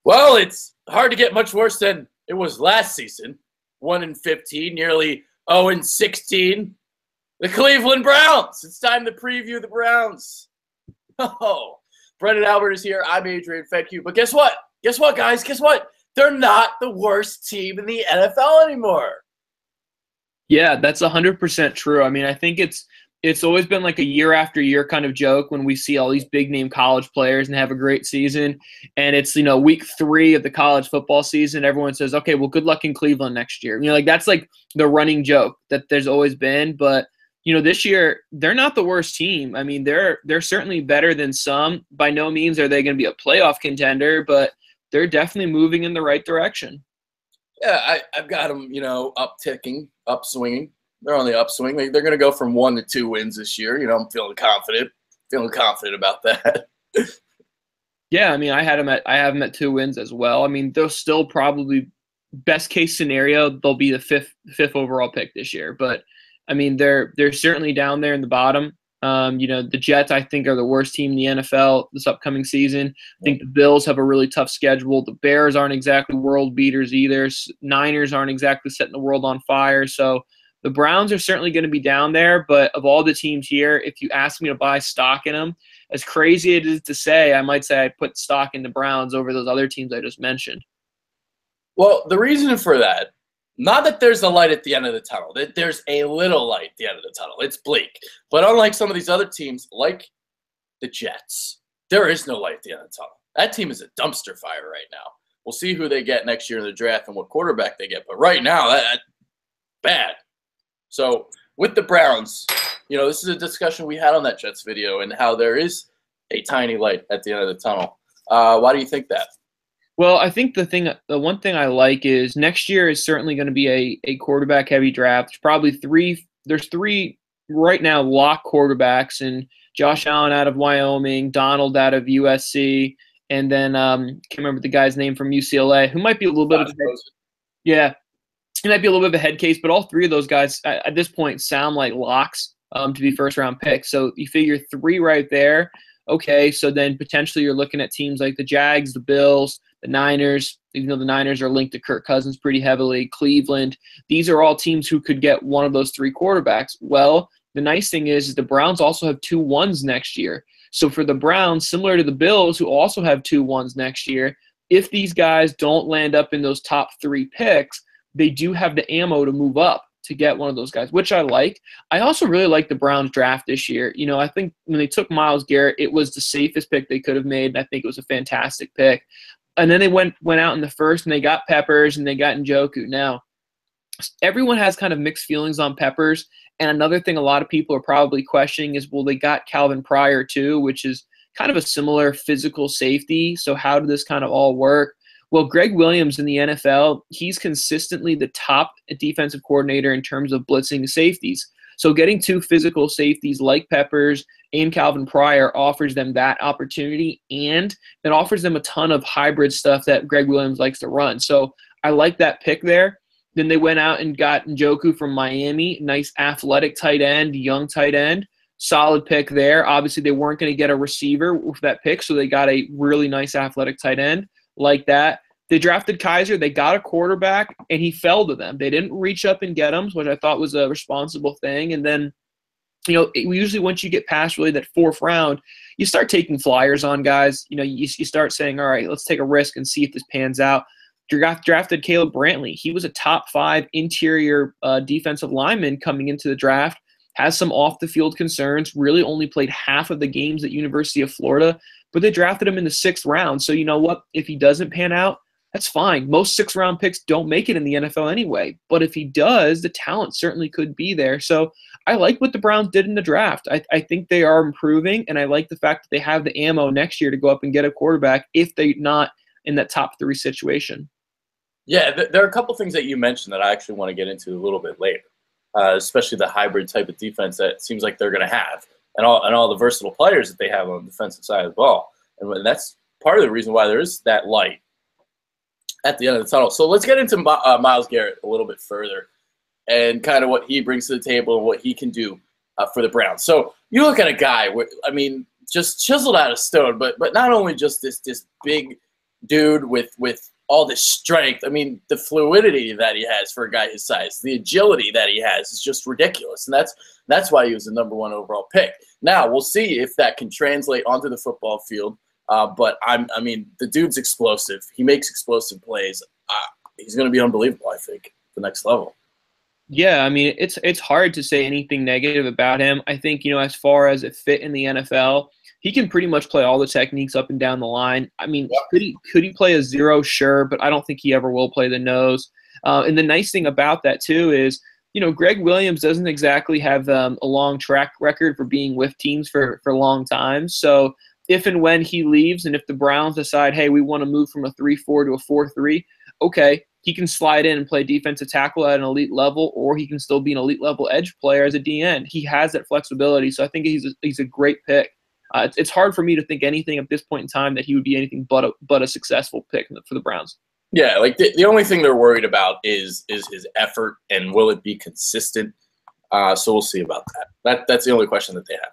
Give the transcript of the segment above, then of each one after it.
Well, it's hard to get much worse than it was last season. 1-15, nearly 0-16. The Cleveland Browns. It's time to preview the Browns. Oh, Brendan Albert is here. I'm Adrian Fenke. But guess what? Guess what, guys? Guess what? They're not the worst team in the NFL anymore. Yeah, that's 100% true. I mean, I think it's always been like a year after year kind of joke when we see all these big name college players and have a great season. And it's, week 3 of the college football season. Everyone says, okay, well, good luck in Cleveland next year. That's like the running joke that there's always been. But, this year, they're not the worst team. I mean, they're certainly better than some. By no means are they going to be a playoff contender, but they're definitely moving in the right direction. Yeah, I've got them, upticking, upswinging. They're on the upswing. They're going to go from 1 to 2 wins this year. I'm feeling confident about that. Yeah, I mean, I have them at 2 wins as well. I mean, they'll still probably, best case scenario, they'll be the fifth overall pick this year. But I mean, they're certainly down there in the bottom. The Jets, I think, are the worst team in the NFL this upcoming season. I think the Bills have a really tough schedule. The Bears aren't exactly world beaters either. Niners aren't exactly setting the world on fire. So the Browns are certainly going to be down there. But of all the teams here, if you ask me to buy stock in them, as crazy it is to say, I might say I'd put stock in the Browns over those other teams I just mentioned. Well, the reason for that, not that there's a light at the end of the tunnel. That there's a little light at the end of the tunnel. It's bleak. But unlike some of these other teams, like the Jets, there is no light at the end of the tunnel. That team is a dumpster fire right now. We'll see who they get next year in the draft and what quarterback they get. But right now, that's bad. So with the Browns, this is a discussion we had on that Jets video and how there is a tiny light at the end of the tunnel. Why do you think that? Well, I think the one thing I like is next year is certainly going to be a quarterback heavy draft. There's probably three right now lock quarterbacks, and Josh Allen out of Wyoming, Donald out of USC, and then can't remember the guy's name from UCLA, who might be a little bit of he might be a little bit of a head case, but all 3 of those guys at this point sound like locks to be first round picks. So you figure 3 right there. Okay, so then potentially you're looking at teams like the Jags, the Bills, the Niners, even though the Niners are linked to Kirk Cousins pretty heavily, Cleveland. These are all teams who could get one of those 3 quarterbacks. Well, the nice thing is the Browns also have 2 1s next year. So for the Browns, similar to the Bills, who also have 2 1s next year, if these guys don't land up in those top 3 picks, they do have the ammo to move up to get one of those guys, which I like. I also really like the Browns draft this year. I think when they took Myles Garrett, it was the safest pick they could have made, and I think it was a fantastic pick. And then they went out in the first, and they got Peppers, and they got Njoku. Now, everyone has kind of mixed feelings on Peppers, and another thing a lot of people are probably questioning is, well, they got Calvin Pryor too, which is kind of a similar physical safety. So how did this kind of all work? Well, Greg Williams in the NFL, he's consistently the top defensive coordinator in terms of blitzing safeties. So getting 2 physical safeties like Peppers and Calvin Pryor offers them that opportunity, and it offers them a ton of hybrid stuff that Greg Williams likes to run. So I like that pick there. Then they went out and got Njoku from Miami, nice athletic tight end, young tight end. Solid pick there. Obviously, they weren't going to get a receiver with that pick, so they got a really nice athletic tight end like that. They drafted Kaiser. They got a quarterback, and he fell to them. They didn't reach up and get him, which I thought was a responsible thing. And then, usually once you get past really that 4th round, you start taking flyers on guys. You start saying, all right, let's take a risk and see if this pans out. Drafted Caleb Brantley. He was a top 5 interior defensive lineman coming into the draft. Has some off-the-field concerns, really only played half of the games at University of Florida, but they drafted him in the 6th round. So you know what? If he doesn't pan out, that's fine. Most 6th-round picks don't make it in the NFL anyway. But if he does, the talent certainly could be there. So I like what the Browns did in the draft. I think they are improving, and I like the fact that they have the ammo next year to go up and get a quarterback if they're not in that top 3 situation. Yeah, there are a couple things that you mentioned that I actually want to get into a little bit later, especially the hybrid type of defense that it seems like they're going to have, and all the versatile players that they have on the defensive side of the ball. And that's part of the reason why there is that light at the end of the tunnel. So let's get into Myles Garrett a little bit further and kind of what he brings to the table and what he can do for the Browns. So you look at a guy, just chiseled out of stone, but not only just this big dude with all this strength. I mean, the fluidity that he has for a guy his size, the agility that he has is just ridiculous, and that's why he was the #1 overall pick. Now we'll see if that can translate onto the football field. But I mean, the dude's explosive. He makes explosive plays. He's going to be unbelievable, I think, the next level. Yeah, I mean, it's hard to say anything negative about him. I think, as far as a fit in the NFL, he can pretty much play all the techniques up and down the line. I mean, could he play a zero? Sure, but I don't think he ever will play the nose. And the nice thing about that, too, is, Greg Williams doesn't exactly have a long track record for being with teams for long time. So if and when he leaves and if the Browns decide, hey, we want to move from a 3-4 to a 4-3, okay, he can slide in and play defensive tackle at an elite level, or he can still be an elite level edge player as a DN. He has that flexibility, so I think he's a great pick. It's hard for me to think anything at this point in time that he would be anything but a successful pick for the Browns. Yeah, like the only thing they're worried about is his effort and will it be consistent. So we'll see about that. That's the only question that they have.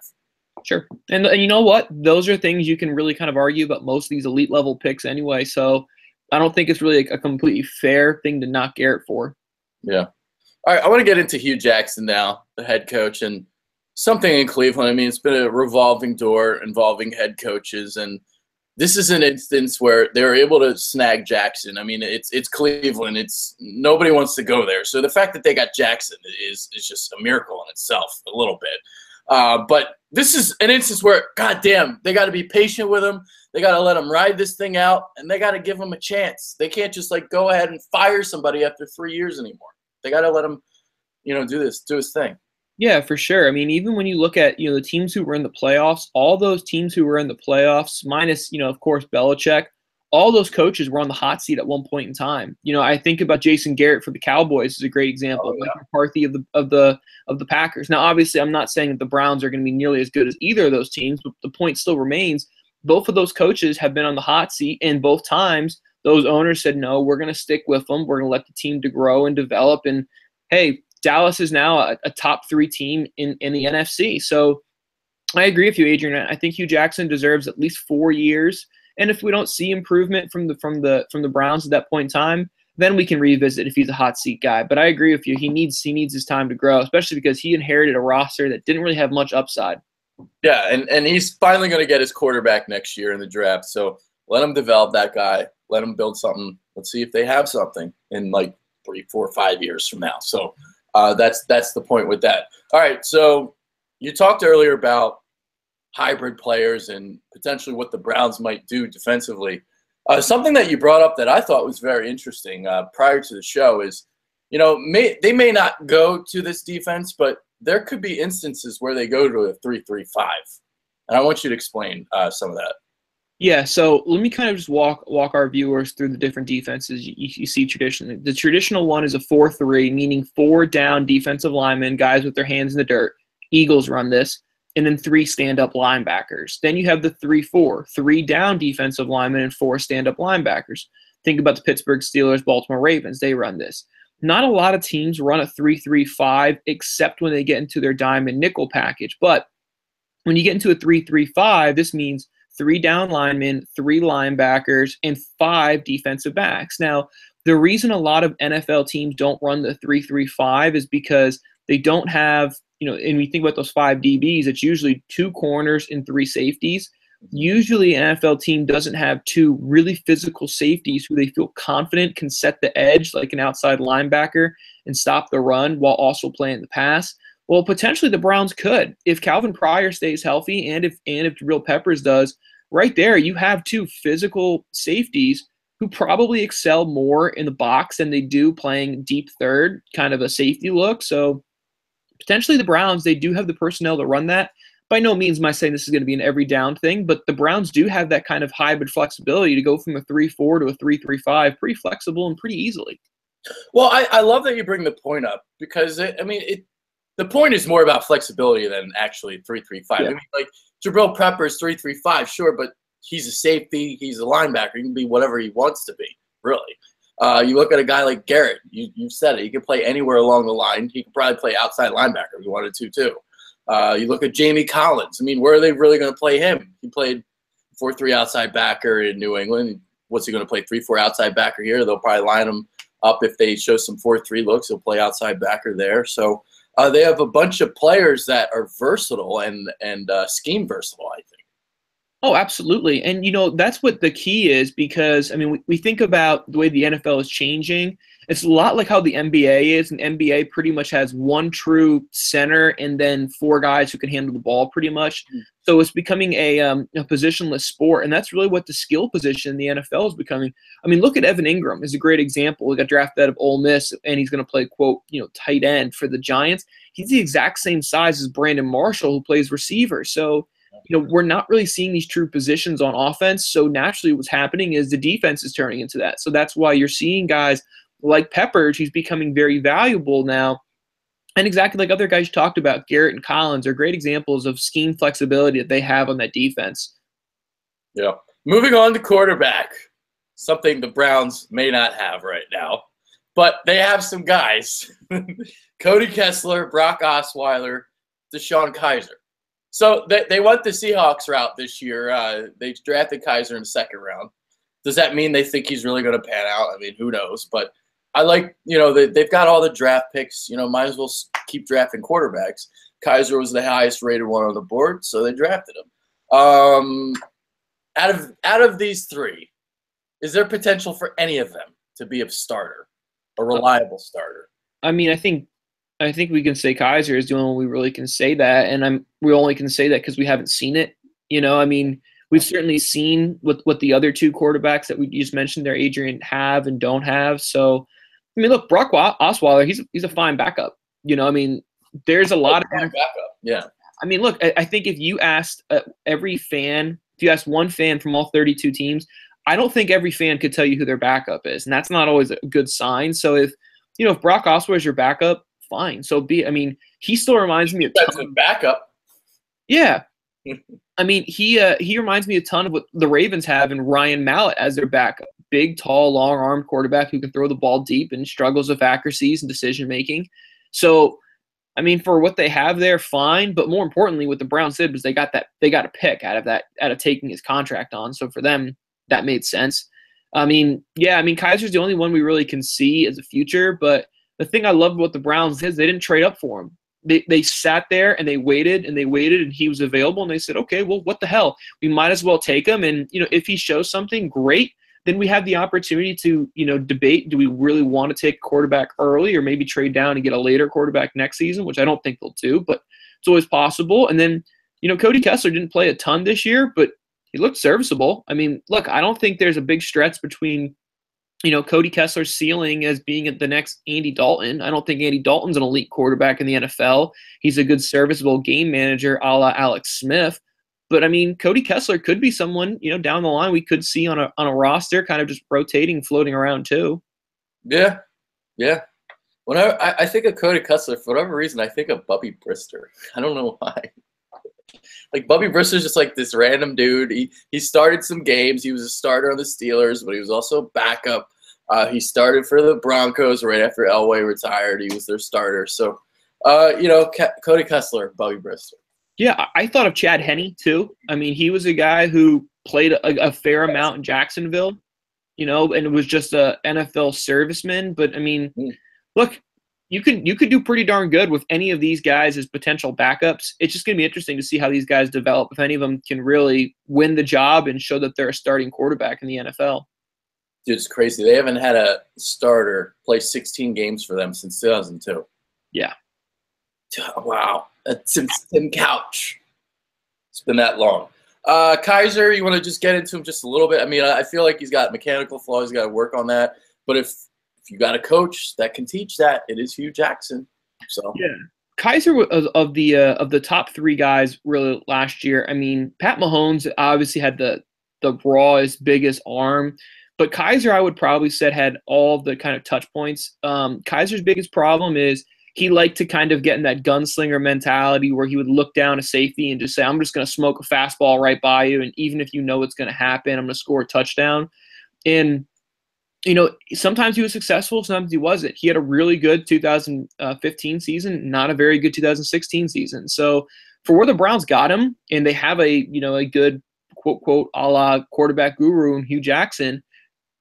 Sure, and you know what? Those are things you can really kind of argue about most of these elite level picks anyway. So I don't think it's really a completely fair thing to knock Garrett for. Yeah. All right, I want to get into Hugh Jackson now, the head coach, and something in Cleveland. I mean, it's been a revolving door involving head coaches, and this is an instance where they were able to snag Jackson. I mean, it's Cleveland. It's nobody wants to go there. So the fact that they got Jackson is just a miracle in itself, a little bit. But this is an instance where, goddamn, they got to be patient with him. They got to let him ride this thing out, and they got to give him a chance. They can't just go ahead and fire somebody after 3 years anymore. They got to let him, do his thing. Yeah, for sure. I mean, even when you look at, the teams who were in the playoffs, all those teams who were in the playoffs, minus, of course, Belichick, all those coaches were on the hot seat at one point in time. I think about Jason Garrett for the Cowboys is a great example. Oh, yeah. Mike McCarthy of the Packers. Now, obviously, I'm not saying that the Browns are going to be nearly as good as either of those teams, but the point still remains. Both of those coaches have been on the hot seat, and both times those owners said, no, we're going to stick with them. We're going to let the team to grow and develop. And, hey, Dallas is now a top 3 team in the NFC. So I agree with you, Adrian. I think Hugh Jackson deserves at least 4 years. And if we don't see improvement from the Browns at that point in time, then we can revisit if he's a hot seat guy. But I agree with you. He needs his time to grow, especially because he inherited a roster that didn't really have much upside. Yeah, and he's finally going to get his quarterback next year in the draft. So let him develop that guy. Let him build something. Let's see if they have something in 3, 4, 5 years from now. So that's the point with that. All right, so you talked earlier about hybrid players and potentially what the Browns might do defensively. Something that you brought up that I thought was very interesting prior to the show is, they may not go to this defense, but there could be instances where they go to a 3-3-5. And I want you to explain some of that. Yeah, so let me kind of just walk our viewers through the different defenses you see traditionally. The traditional one is a 4-3, meaning 4 down defensive linemen, guys with their hands in the dirt. Eagles run this. And then 3 stand-up linebackers. Then you have the 3-4, 3 down defensive linemen and 4 stand-up linebackers. Think about the Pittsburgh Steelers, Baltimore Ravens. They run this. Not a lot of teams run a 3-3-5 except when they get into their dime and nickel package. But when you get into a 3-3-5, this means 3 down linemen, 3 linebackers, and 5 defensive backs. Now, the reason a lot of NFL teams don't run the 3-3-5 is because they don't have – and we think about those 5 DBs, it's usually 2 corners and 3 safeties. Usually an NFL team doesn't have 2 really physical safeties who they feel confident can set the edge like an outside linebacker and stop the run while also playing the pass. Well, potentially the Browns could. If Calvin Pryor stays healthy and if Jabril Peppers does, right there you have 2 physical safeties who probably excel more in the box than they do playing deep third, kind of a safety look. So potentially the Browns, they do have the personnel to run that. By no means am I saying this is going to be an every down thing, but the Browns do have that kind of hybrid flexibility to go from a 3-4 to a 3-3-5 pretty flexible and pretty easily. Well, I love that you bring the point up because, the point is more about flexibility than actually 3-3-5. Yeah. I mean, Jabril Peppers 3-3-5, sure, but he's a safety, he's a linebacker. He can be whatever he wants to be, really. You look at a guy like Garrett. You said it. He could play anywhere along the line. He could probably play outside linebacker if he wanted to, too. You look at Jamie Collins. I mean, where are they really going to play him? He played 4-3 outside backer in New England. He what's he going to play? 3-4 outside backer here. They'll probably line him up if they show some 4-3 looks. He'll play outside backer there. So they have a bunch of players that are versatile and scheme versatile, I think. Oh, absolutely. And, that's what the key is, because, I mean, we think about the way the NFL is changing. It's a lot like how the NBA is. And NBA pretty much has one true center and then 4 guys who can handle the ball pretty much. So it's becoming a positionless sport. And that's really what the skill position in the NFL is becoming. I mean, look at Evan Ingram is a great example. He got drafted out of Ole Miss, and he's going to play, quote, tight end for the Giants. He's the exact same size as Brandon Marshall, who plays receiver. So, we're not really seeing these true positions on offense. So naturally what's happening is the defense is turning into that. So that's why you're seeing guys like Peppers, who's becoming very valuable now. And exactly like other guys you talked about, Garrett and Collins are great examples of scheme flexibility that they have on that defense. Yeah. Moving on to quarterback, something the Browns may not have right now, but they have some guys. Cody Kessler, Brock Osweiler, DeShone Kizer. So they went the Seahawks route this year. They drafted Kizer in the 2nd round. Does that mean they think he's really going to pan out? I mean, who knows? But I like, they've got all the draft picks. Might as well keep drafting quarterbacks. Kizer was the highest rated one on the board, so they drafted him. Out of these 3, is there potential for any of them to be a starter, a reliable starter? I mean, I think we can say Kizer is the only one we really can say that, and we only can say that because we haven't seen it. I mean, we've certainly seen what the other 2 quarterbacks that we just mentioned there, Adrian, have and don't have. So, I mean, look, Brock Osweiler, he's a fine backup. I mean, there's a lot of backup. Yeah. I mean, look, I think if you asked every fan, if you asked one fan from all 32 teams, I don't think every fan could tell you who their backup is, and that's not always a good sign. So if Brock Osweiler is your backup, fine. So I mean, he still reminds me of that's a backup. Yeah. I mean, he reminds me a ton of what the Ravens have in Ryan Mallett as their backup. Big, tall, long-armed quarterback who can throw the ball deep and struggles with accuracies and decision-making. So, I mean, for what they have there, fine. But more importantly, what the Browns did was they got a pick out of taking his contract on. So for them, that made sense. I mean, yeah, I mean, Kizer's the only one we really can see as a future. But the thing I loved about the Browns is they didn't trade up for him. They sat there and they waited and he was available, and they said, okay, well, what the hell? We might as well take him. And, if he shows something great, then we have the opportunity to, debate, do we really want to take a quarterback early or maybe trade down and get a later quarterback next season, which I don't think they'll do, but it's always possible. And then, Cody Kessler didn't play a ton this year, but he looked serviceable. I mean, look, I don't think there's a big stretch between Cody Kessler's ceiling as being the next Andy Dalton. I don't think Andy Dalton's an elite quarterback in the NFL. He's a good serviceable game manager a la Alex Smith. But, I mean, Cody Kessler could be someone, down the line we could see on a roster kind of just rotating, floating around too. Yeah. Yeah. Whenever I think of Cody Kessler, for whatever reason, I think of Bubby Brister. I don't know why. Like, Bubby Brister's just like this random dude. He started some games. He was a starter on the Steelers, but he was also a backup. He started for the Broncos right after Elway retired. He was their starter. So, Cody Kessler, Bubby Brister. Yeah, I thought of Chad Henne too. I mean, he was a guy who played a fair amount in Jacksonville, and was just a NFL serviceman. But, I mean, look, you could do pretty darn good with any of these guys as potential backups. It's just going to be interesting to see how these guys develop, if any of them can really win the job and show that they're a starting quarterback in the NFL. Dude, it's crazy. They haven't had a starter play 16 games for them since 2002. Yeah. Wow. Since Tim Couch. It's been that long. Kizer, you want to just get into him just a little bit? I mean, I feel like he's got mechanical flaws. He's got to work on that. But if you got a coach that can teach that, it is Hugh Jackson. So yeah. Kizer of the top 3 guys really last year. I mean, Pat Mahomes obviously had the rawest, biggest arm. But Kizer, I would probably said, had all the kind of touch points. Kizer's biggest problem is he liked to kind of get in that gunslinger mentality where he would look down a safety and just say, I'm just going to smoke a fastball right by you. And even if you know what's going to happen, I'm going to score a touchdown. And, sometimes he was successful, sometimes he wasn't. He had a really good 2015 season, not a very good 2016 season. So for where the Browns got him, and they have a good, quote, quote, a la quarterback guru in Hugh Jackson,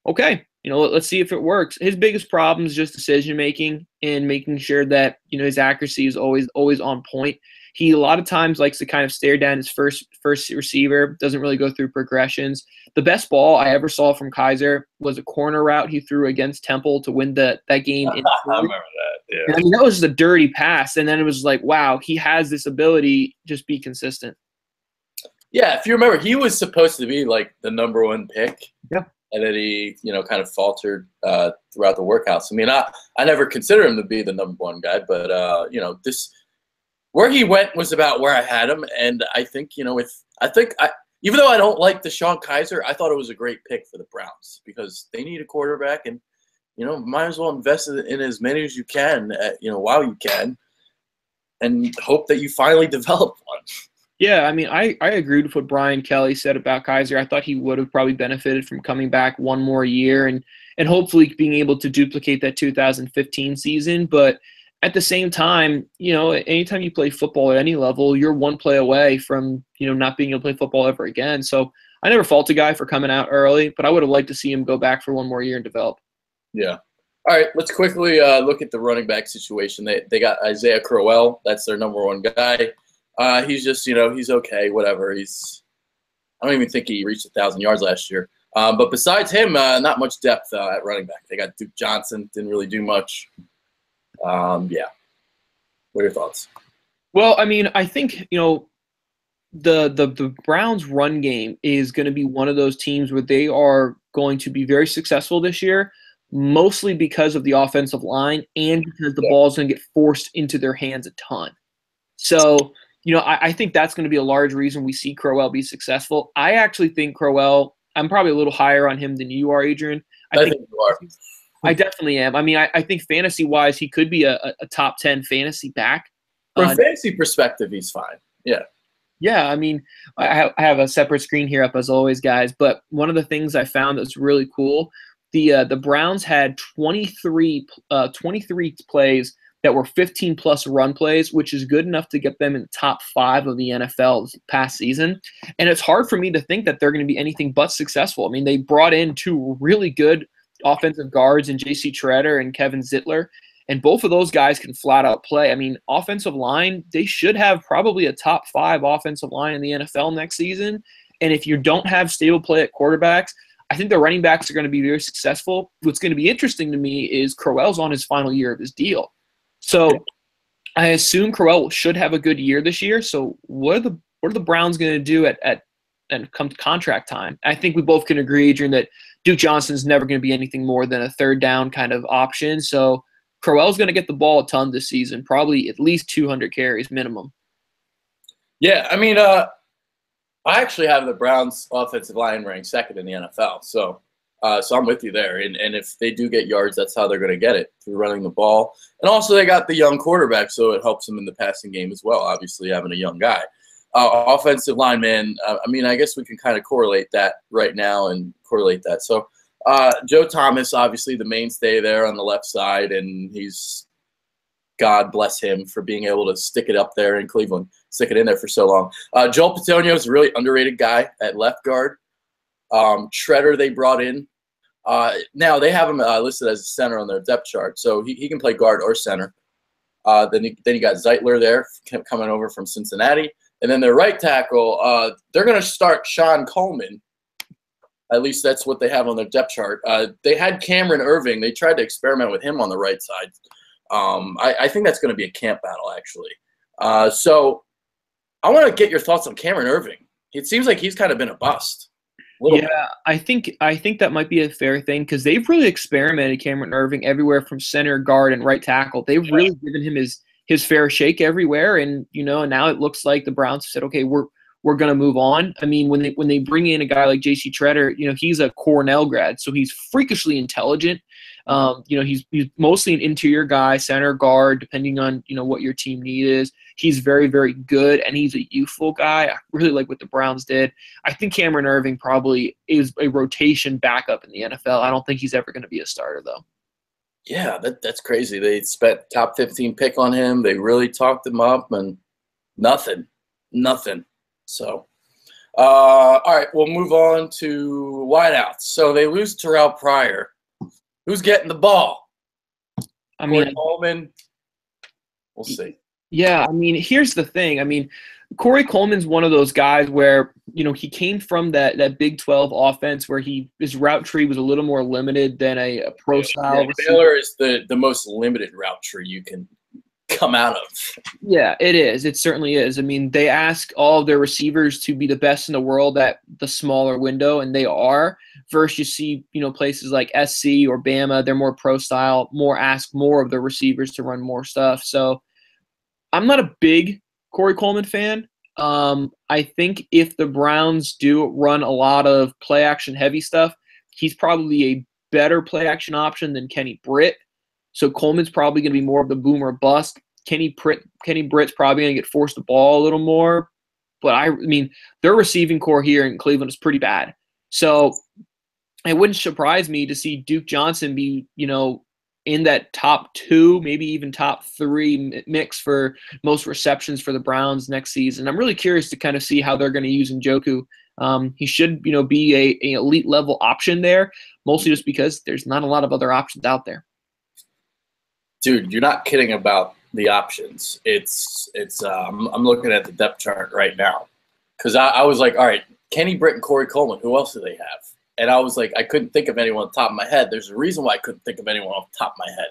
Okay, let's see if it works. His biggest problem is just decision making and making sure that his accuracy is always on point. He a lot of times likes to kind of stare down his first receiver, doesn't really go through progressions. The best ball I ever saw from Kaiser was a corner route he threw against Temple to win that game. I remember that. Yeah. And I mean, that was just a dirty pass, and then it was like, wow, he has this ability. Just be consistent. Yeah, if you remember, he was supposed to be like the #1 pick. Yeah. And then he, kind of faltered throughout the workouts. I mean, I never considered him to be the #1 guy, but this where he went was about where I had him, and I think even though I don't like DeShone Kizer, I thought it was a great pick for the Browns because they need a quarterback, and might as well invest in as many as you can, while you can, and hope that you finally develop one. Yeah, I mean, I agreed with what Brian Kelly said about Kizer. I thought he would have probably benefited from coming back one more year and hopefully being able to duplicate that 2015 season. But at the same time, anytime you play football at any level, you're one play away from, not being able to play football ever again. So I never fault a guy for coming out early, but I would have liked to see him go back for one more year and develop. Yeah. All right, let's quickly look at the running back situation. They got Isaiah Crowell. That's their #1 guy. He's just, he's okay, whatever. I don't even think he reached 1,000 yards last year. But besides him, not much depth at running back. They got Duke Johnson, didn't really do much. Yeah. What are your thoughts? Well, I mean, I think, the Browns run game is going to be one of those teams where they are going to be very successful this year, mostly because of the offensive line and because the ball is going to get forced into their hands a ton. So, I think that's going to be a large reason we see Crowell be successful. I actually think Crowell, I'm probably a little higher on him than you are, Adrian. I think you are. I definitely am. I mean, I think fantasy-wise, he could be a top 10 fantasy back. From a fantasy perspective, he's fine. Yeah. Yeah, I mean, I have a separate screen here up as always, guys. But one of the things I found that's really cool, the Browns had 23 plays that were 15-plus run plays, which is good enough to get them in the top 5 of the NFL this past season. And it's hard for me to think that they're going to be anything but successful. I mean, they brought in 2 really good offensive guards in J.C. Tretter and Kevin Zittler, and both of those guys can flat out play. I mean, offensive line, they should have probably a top 5 offensive line in the NFL next season. And if you don't have stable play at quarterbacks, I think the running backs are going to be very successful. What's going to be interesting to me is Crowell's on his final year of his deal. So I assume Crowell should have a good year this year. So what are the Browns going to do at come to contract time? I think we both can agree, Adrian, that Duke Johnson's never going to be anything more than a third down kind of option. So Crowell's going to get the ball a ton this season, probably at least 200 carries minimum. Yeah, I mean, I actually have the Browns offensive line ranked 2nd in the NFL. So I'm with you there. And if they do get yards, that's how they're going to get it, through running the ball. And also they got the young quarterback, so it helps them in the passing game as well, obviously having a young guy. Offensive lineman, I mean, I guess we can kind of correlate that right now and correlate that. So Joe Thomas, obviously the mainstay there on the left side, and he's, God bless him for being able to stick it up there in Cleveland, stick it in there for so long. Joel Bitonio is a really underrated guy at left guard. Tretter they brought in. Now they have him listed as a center on their depth chart, so he can play guard or center. Then you got Zeitler there coming over from Cincinnati. And then their right tackle, they're going to start Sean Coleman. At least that's what they have on their depth chart. They had Cameron Irving. They tried to experiment with him on the right side. I think that's going to be a camp battle, actually. So I want to get your thoughts on Cameron Irving. It seems like he's kind of been a bust. Yeah, I think that might be a fair thing because they've really experimented Cameron Irving everywhere from center, guard, and right tackle. They've really given him his fair shake everywhere, and now it looks like the Browns said, okay, we're going to move on. I mean, when they bring in a guy like J.C. Tretter, he's a Cornell grad, so he's freakishly intelligent. He's mostly an interior guy, center, guard, depending on what your team need is. He's very, very good, and he's a youthful guy. I really like what the Browns did. I think Cameron Irving probably is a rotation backup in the NFL. I don't think he's ever going to be a starter, though. Yeah, that's crazy. They spent top 15 pick on him. They really talked him up, and nothing. So, All right, we'll move on to wideouts. So they lose Terrell Pryor. Who's getting the ball? I Corey mean, Coleman. We'll see. yeah, I mean, here's the thing. I mean, Corey Coleman's one of those guys where, he came from that Big 12 offense where his route tree was a little more limited than a pro style receiver. Baylor is the most limited route tree you can come out of. Yeah, it is. It certainly is. I mean, they ask all of their receivers to be the best in the world at the smaller window, and they are. Versus you see, places like SC or Bama, they're more pro style, ask more of the receivers to run more stuff. So I'm not a big Corey Coleman fan. I think if the Browns do run a lot of play action heavy stuff, he's probably a better play action option than Kenny Britt. So Coleman's probably going to be more of the boom or bust. Kenny Britt's probably going to get forced the ball a little more. But I mean, their receiving core here in Cleveland is pretty bad. So it wouldn't surprise me to see Duke Johnson be, in that top 2, maybe even top 3 mix for most receptions for the Browns next season. I'm really curious to kind of see how they're going to use Njoku. He should, be a elite level option there, mostly just because there's not a lot of other options out there. Dude, you're not kidding about the options. I'm looking at the depth chart right now because I was like, all right, Kenny Britt and Corey Coleman, who else do they have? And I was like, I couldn't think of anyone off the top of my head. There's a reason why I couldn't think of anyone off the top of my head.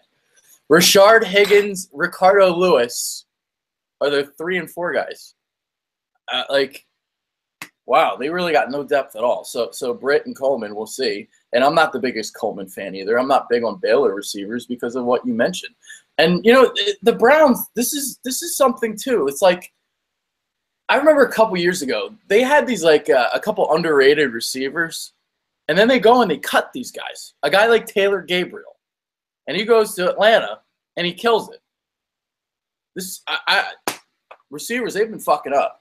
Rashard Higgins, Ricardo Lewis are the 3 and 4 guys. Wow, they really got no depth at all. So Britt and Coleman, we'll see. And I'm not the biggest Coleman fan either. I'm not big on Baylor receivers because of what you mentioned. And the Browns, this is something too. It's like I remember a couple years ago they had these a couple underrated receivers. And then they go and they cut these guys. A guy like Taylor Gabriel. And he goes to Atlanta and he kills it. Receivers, they've been fucking up.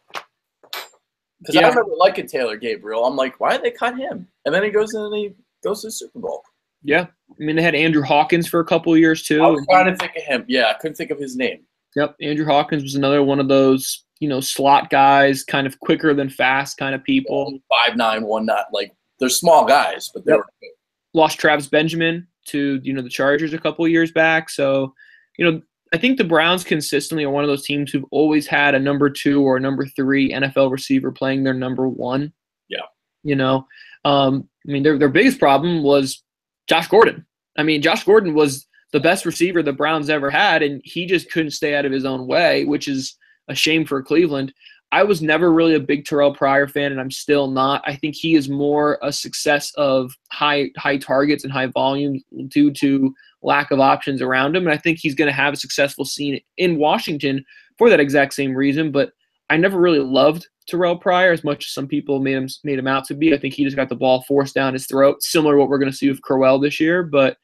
Because I remember liking Taylor Gabriel. I'm like, why did they cut him? And then he goes in and he goes to the Super Bowl. Yeah. I mean, they had Andrew Hawkins for a couple of years too. I was trying to think of him. Yeah, I couldn't think of his name. Yep. Andrew Hawkins was another one of those, slot guys, kind of quicker than fast kind of people. 5'9", 1'9", they're small guys, but they were good. Lost Travis Benjamin to, the Chargers a couple of years back. So, I think the Browns consistently are one of those teams who've always had a number 2 or a number 3 NFL receiver playing their number 1. Yeah. I mean, their biggest problem was Josh Gordon. I mean, Josh Gordon was the best receiver the Browns ever had, and he just couldn't stay out of his own way, which is a shame for Cleveland. I was never really a big Terrell Pryor fan, and I'm still not. I think he is more a success of high targets and high volume due to lack of options around him. And I think he's going to have a successful season in Washington for that exact same reason. But I never really loved Terrell Pryor as much as some people made him out to be. I think he just got the ball forced down his throat, similar to what we're going to see with Crowell this year. But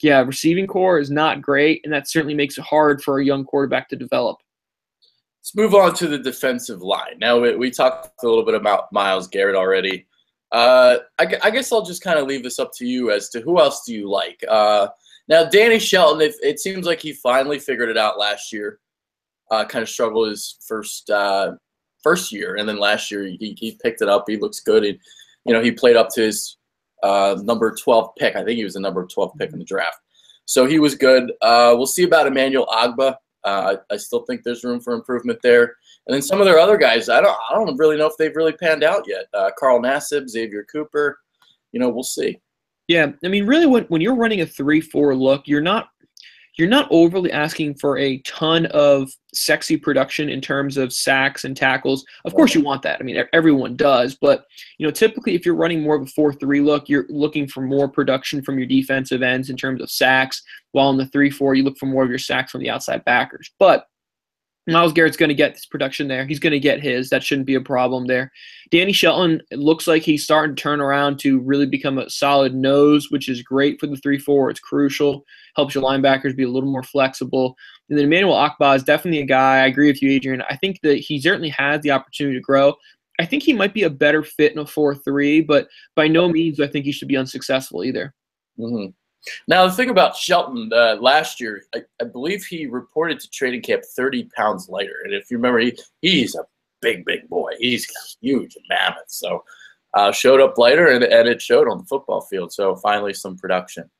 yeah, receiving core is not great, and that certainly makes it hard for a young quarterback to develop. Let's move on to the defensive line. Now, we talked a little bit about Myles Garrett already. I guess I'll just kind of leave this up to you as to who else do you like. Now, Danny Shelton, it seems like he finally figured it out last year. Kind of struggled his first year, and then last year he picked it up. He looks good. He played up to his number 12 pick. I think he was the number 12 pick in the draft. So he was good. We'll see about Emmanuel Ogbah. I still think there's room for improvement there. And then some of their other guys, I don't really know if they've really panned out yet. Carl Nassib, Xavier Cooper, we'll see. Yeah, I mean, really, when you're running a 3-4 look, you're not overly asking for a ton of sexy production in terms of sacks and tackles. Of course, you want that. I mean, everyone does. But, typically if you're running more of a 4-3 look, you're looking for more production from your defensive ends in terms of sacks, while in the 3-4, you look for more of your sacks from the outside backers. But Myles Garrett's going to get this production there. He's going to get his. That shouldn't be a problem there. Danny Shelton, it looks like he's starting to turn around to really become a solid nose, which is great for the 3-4. It's crucial. Helps your linebackers be a little more flexible. And then Emmanuel Ogbah is definitely a guy. I agree with you, Adrian. I think that he certainly has the opportunity to grow. I think he might be a better fit in a 4-3, but by no means do I think he should be unsuccessful either. Mm-hmm. Now, the thing about Shelton, last year, I believe he reported to training camp 30 pounds lighter. And if you remember, he's a big boy. He's huge and mammoth. So showed up later, and it showed on the football field. So finally some production.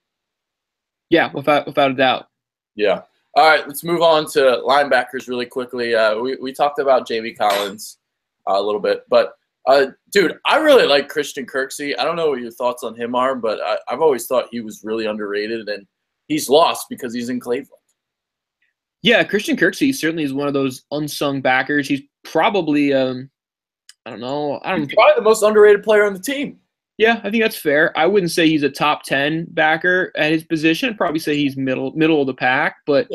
Yeah, without a doubt. Yeah. All right, let's move on to linebackers really quickly. We talked about Jamie Collins a little bit, but dude, I really like Christian Kirksey. I don't know what your thoughts on him are, but I've always thought he was really underrated, and he's lost because he's in Cleveland. Yeah, Christian Kirksey certainly is one of those unsung backers. He's probably I don't know. He's probably the most underrated player on the team. Yeah, I think that's fair. I wouldn't say he's a top 10 backer at his position. I'd probably say he's middle of the pack. But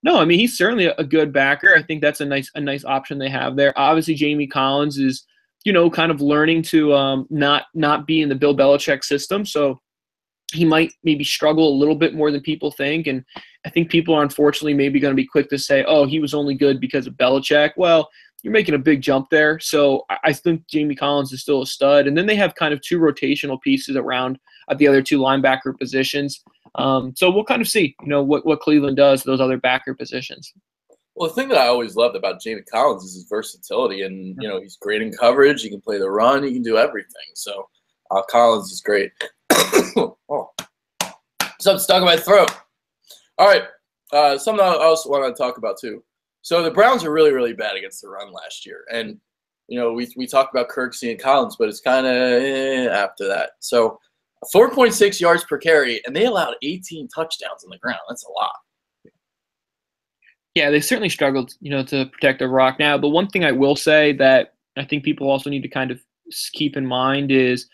no, I mean, he's certainly a good backer. I think that's a nice option they have there. Obviously, Jamie Collins is, kind of learning to not be in the Bill Belichick system. So he might maybe struggle a little bit more than people think. And I think people are unfortunately maybe going to be quick to say, oh, he was only good because of Belichick. Well, you're making a big jump there. So I think Jamie Collins is still a stud. And then they have kind of two rotational pieces around at the other two linebacker positions. So we'll kind of see, what Cleveland does to those other backer positions. Well, the thing that I always loved about Jamie Collins is his versatility. And, he's great in coverage. He can play the run. He can do everything. So Collins is great. Oh, something stuck in my throat. All right. Something I also want to talk about, too. So the Browns are really, really bad against the run last year. And, we talked about Kirksey and Collins, but it's kind of after that. So 4.6 yards per carry, and they allowed 18 touchdowns on the ground. That's a lot. Yeah, they certainly struggled, to protect the rock. Now, the one thing I will say that I think people also need to kind of keep in mind is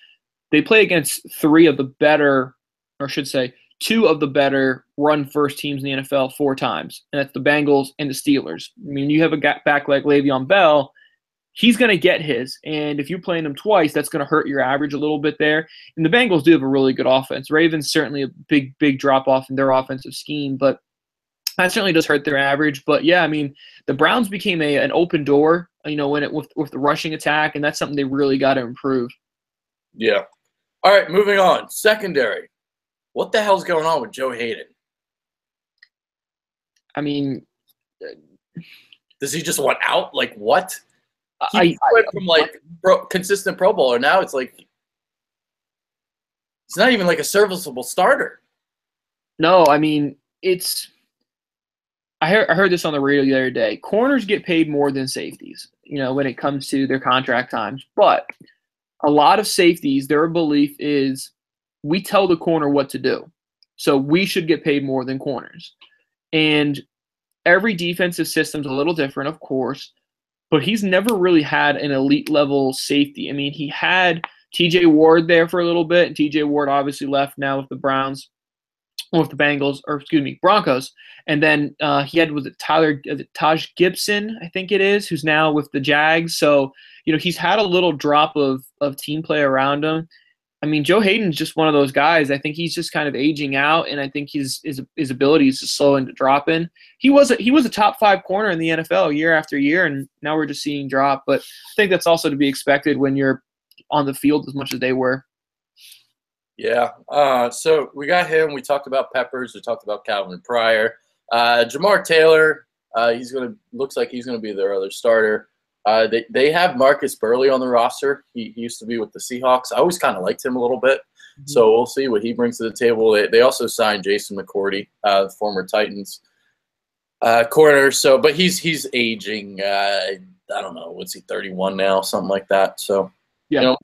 they play against two of the better run-first teams in the NFL 4 times, and that's the Bengals and the Steelers. I mean, you have a back like Le'Veon Bell, he's going to get his, and if you're playing him twice, that's going to hurt your average a little bit there. And the Bengals do have a really good offense. Ravens certainly a big drop-off in their offensive scheme, but that certainly does hurt their average. But, yeah, I mean, the Browns became an open door, with the rushing attack, and that's something they really got to improve. Yeah. All right, moving on. Secondary. What the hell's going on with Joe Hayden? I mean, does he just want out? Like what? He went from consistent Pro Bowler. Now it's like he's not even like a serviceable starter. No, I mean I heard this on the radio the other day. Corners get paid more than safeties, when it comes to their contract times. But a lot of safeties, their belief is we tell the corner what to do. So we should get paid more than corners. And every defensive system's a little different, of course, but he's never really had an elite level safety. I mean, he had TJ Ward there for a little bit, and TJ Ward obviously left now with the Broncos. And then he had, Taj Gibson, I think it is, who's now with the Jags. So, he's had a little drop of team play around him. I mean, Joe Hayden's just one of those guys. I think he's just kind of aging out, and I think his ability is just slowing to drop in. He was a top 5 corner in the NFL year after year, and now we're just seeing drop. But I think that's also to be expected when you're on the field as much as they were. Yeah. So we got him. We talked about Peppers. We talked about Calvin Pryor. Jamar Taylor. Looks like he's gonna be their other starter. They have Marcus Burley on the roster. He used to be with the Seahawks. I always kind of liked him a little bit. Mm-hmm. So we'll see what he brings to the table. They also signed Jason McCourty, former Titans corner. So, but he's aging. I don't know. What's he, 31 now? Something like that. So, yeah.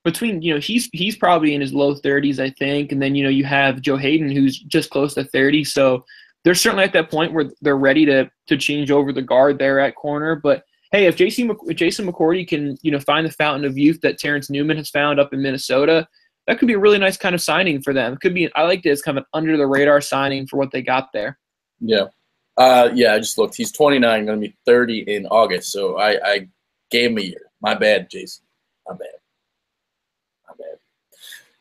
He's probably in his low 30s, I think. And then, you have Joe Hayden, who's just close to 30. So they're certainly at that point where they're ready to change over the guard there at corner. But hey, if Jason McCourty can, find the fountain of youth that Terrence Newman has found up in Minnesota, that could be a really nice kind of signing for them. It could be, I like this kind of under the radar signing for what they got there. Yeah. I just looked. He's 29, going to be 30 in August. So I gave him a year. My bad, Jason. My bad.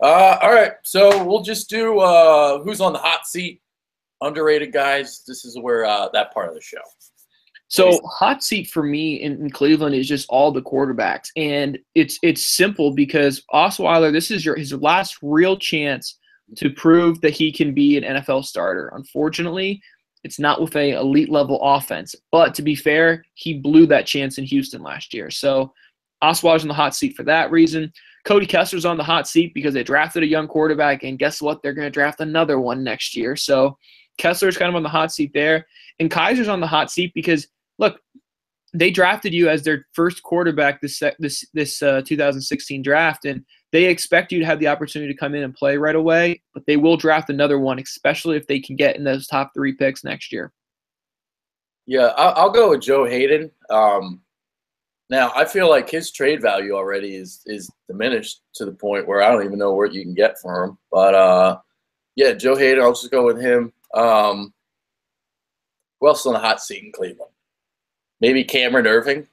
All right. So we'll just do who's on the hot seat, underrated guys. This is where that part of the show. So hot seat for me in Cleveland is just all the quarterbacks. And it's simple because Osweiler, this is his last real chance to prove that he can be an NFL starter. Unfortunately, It's not with a elite level offense. But to be fair, he blew that chance in Houston last year. So Osweiler's on the hot seat for that reason. Cody Kessler's on the hot seat because they drafted a young quarterback, and guess what? They're going to draft another one next year. So Kessler's kind of on the hot seat there. And Kaiser's on the hot seat because, look, they drafted you as their first quarterback this 2016 draft, and they expect you to have the opportunity to come in and play right away, but they will draft another one, especially if they can get in those top 3 picks next year. Yeah, I'll go with Joe Hayden. Now, I feel like his trade value already is diminished to the point where I don't even know what you can get for him. But, yeah, Joe Hayden, I'll just go with him. Who else on the hot seat in Cleveland? Maybe Cameron Irving.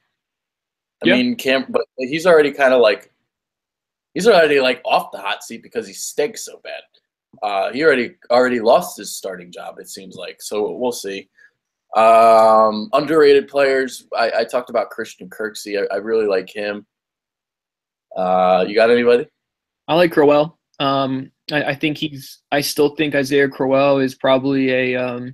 I mean, but he's already kind of like off the hot seat because he stinks so bad. He already lost his starting job, it seems like. So we'll see. Underrated players. I talked about Christian Kirksey. I really like him. You got anybody? I like Crowell. I still think Isaiah Crowell is probably a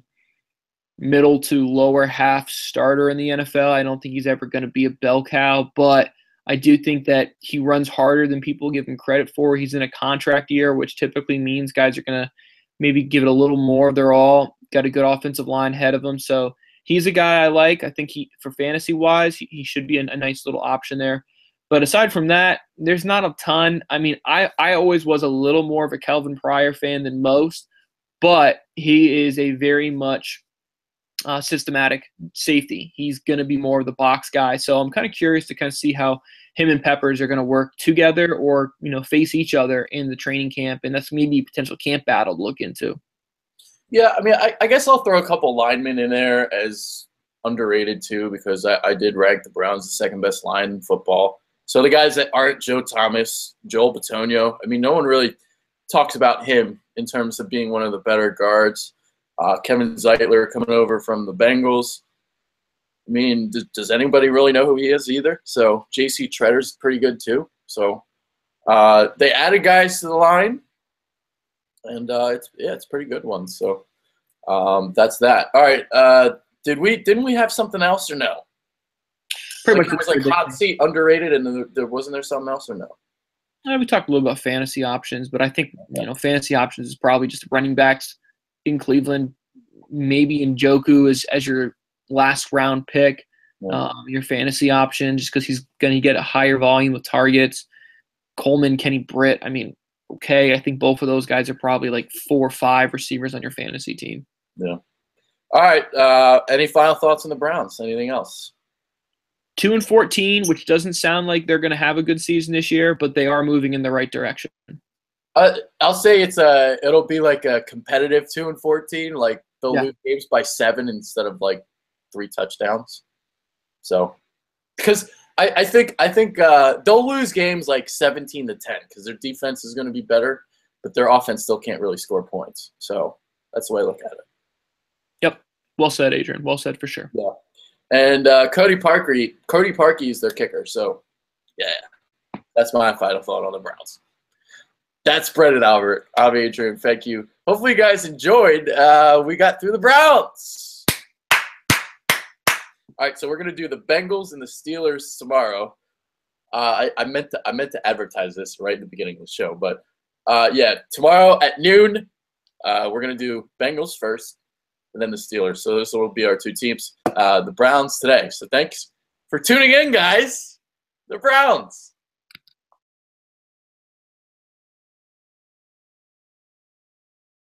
middle to lower half starter in the NFL. I don't think he's ever going to be a bell cow, but I do think that he runs harder than people give him credit for. He's in a contract year, which typically means guys are going to maybe give it a little more of their all. Got a good offensive line ahead of him. So he's a guy I like. I think for fantasy-wise, he should be a nice little option there. But aside from that, there's not a ton. I mean, I always was a little more of a Kelvin Pryor fan than most, but he is a very much systematic safety. He's going to be more of the box guy. So I'm kind of curious to kind of see how him and Peppers are going to work together or, face each other in the training camp. And that's maybe a potential camp battle to look into. Yeah, I mean, I guess I'll throw a couple linemen in there as underrated too, because I did rank the Browns the second best line in football. So the guys that aren't Joe Thomas, Joel Bitonio, I mean, no one really talks about him in terms of being one of the better guards. Kevin Zeitler coming over from the Bengals. I mean, does anybody really know who he is either? So J.C. Tretter's pretty good too. So they added guys to the line, and it's a pretty good one. So that's that. All right. Didn't we have something else or no? Pretty much. It was like hot seat, underrated, and there wasn't there something else or no? We talked a little about fantasy options, but I think fantasy options is probably just running backs in Cleveland, maybe Njoku as your last round pick, your fantasy option, just because he's going to get a higher volume of targets. Coleman, Kenny Britt, I mean, okay, I think both of those guys are probably like 4 or 5 receivers on your fantasy team. Yeah. All right. Any final thoughts on the Browns? Anything else? 2-14, which doesn't sound like they're going to have a good season this year, but they are moving in the right direction. I'll say it'll be like a competitive 2-14. Like they'll lose games by 7 instead of like 3 touchdowns. So, because I think they'll lose games like 17-10 because their defense is going to be better, but their offense still can't really score points. So that's the way I look at it. Yep. Well said, Adrian. Well said for sure. Yeah. And Cody Parkey is their kicker. So, yeah, that's my final thought on the Browns. That's Brendan Albert. I'm Adrian. Thank you. Hopefully you guys enjoyed. We got through the Browns. All right, so we're gonna do the Bengals and the Steelers tomorrow. I meant to advertise this right at the beginning of the show, but tomorrow at noon, we're gonna do Bengals first, and then the Steelers. So this will be our 2 teams. The Browns today. So thanks for tuning in, guys. The Browns.